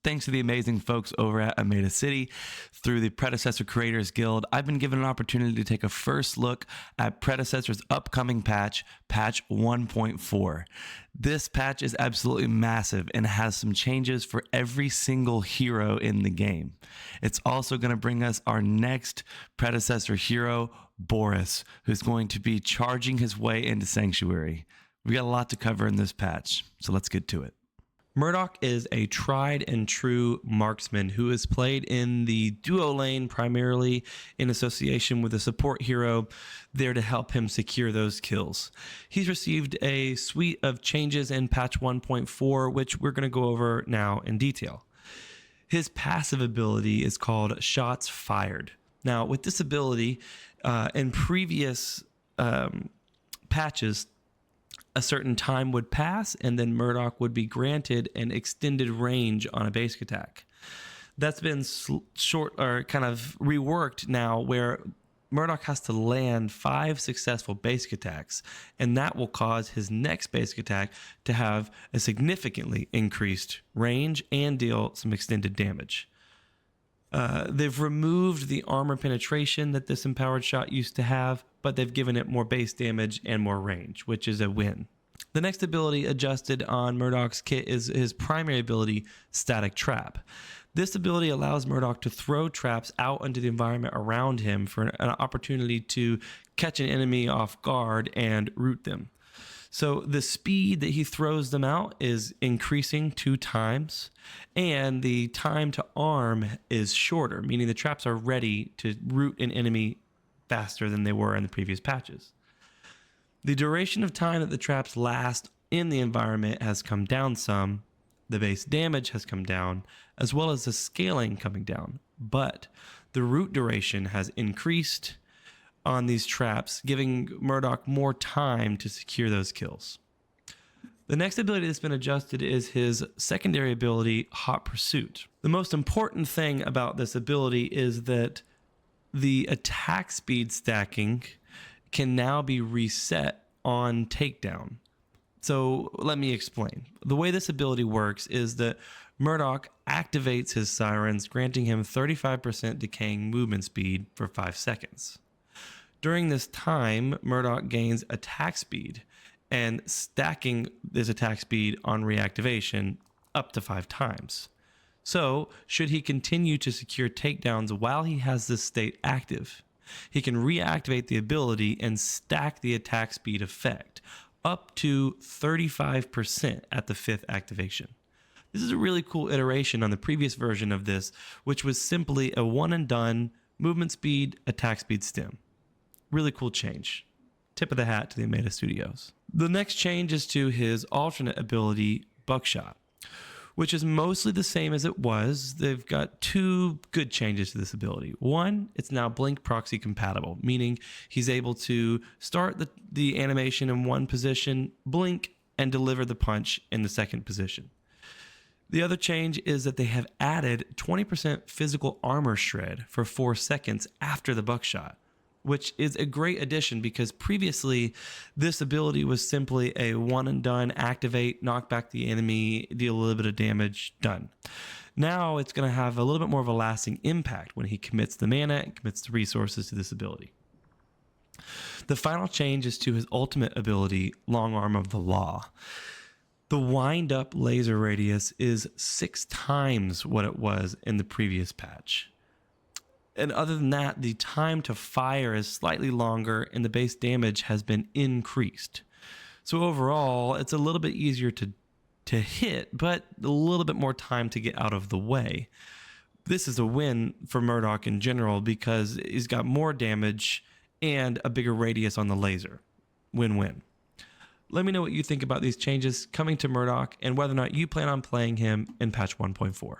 Thanks to the amazing folks over at Ameda City through the Predecessor Creators Guild, I've been given an opportunity to take a first look at Predecessor's upcoming patch, patch 1.4. This patch is absolutely massive and has some changes for every single hero in the game. It's also going to bring us our next Predecessor hero, Boris, who's going to be charging his way into Sanctuary. We got a lot to cover in this patch, so let's get to it. Murdock is a tried and true marksman who is played in the duo lane primarily in association with a support hero there to help him secure those kills. He's received a suite of changes in patch 1.4, which we're going to go over now in detail. His passive ability is called Shots Fired. Now, with this ability, in previous patches, a certain time would pass and then Murdock would be granted an extended range on a basic attack. That's been short or kind of reworked now, where Murdock has to land 5 successful basic attacks, and that will cause his next basic attack to have a significantly increased range and deal some extended damage. They've removed the armor penetration that this empowered shot used to have, but they've given it more base damage and more range, which is a win. The next ability adjusted on Murdock's kit is his primary ability, Static Trap. This ability allows Murdock to throw traps out into the environment around him for an opportunity to catch an enemy off guard and root them. So the speed that he throws them out is increasing 2 times, and the time to arm is shorter, meaning the traps are ready to root an enemy faster than they were in the previous patches. The duration of time that the traps last in the environment has come down some. The base damage has come down, as well as the scaling coming down, but the root duration has increased on these traps, giving Murdock more time to secure those kills. The next ability that's been adjusted is his secondary ability, Hot Pursuit. The most important thing about this ability is that the attack speed stacking can now be reset on takedown. So let me explain. The way this ability works is that Murdock activates his sirens, granting him 35% decaying movement speed for 5 seconds. During this time, Murdock gains attack speed and stacking this attack speed on reactivation up to 5 times. So, should he continue to secure takedowns while he has this state active, he can reactivate the ability and stack the attack speed effect up to 35% at the 5th activation. This is a really cool iteration on the previous version of this, which was simply a one and done movement speed, attack speed stem. Really cool change. Tip of the hat to the Ameda Studios. The next change is to his alternate ability, Buckshot, which is mostly the same as it was. They've got 2 good changes to this ability. One, it's now blink proxy compatible, meaning he's able to start the animation in one position, blink, and deliver the punch in the second position. The other change is that they have added 20% physical armor shred for 4 seconds after the Buckshot, which is a great addition because previously this ability was simply a one and done, activate, knock back the enemy, deal a little bit of damage, done. Now it's going to have a little bit more of a lasting impact when he commits the mana and commits the resources to this ability. The final change is to his ultimate ability, Long Arm of the Law. The wind up laser radius is 6 times what it was in the previous patch. And other than that, the time to fire is slightly longer and the base damage has been increased. So overall, it's a little bit easier to hit, but a little bit more time to get out of the way. This is a win for Murdock in general because he's got more damage and a bigger radius on the laser. Win-win. Let me know what you think about these changes coming to Murdock and whether or not you plan on playing him in patch 1.4.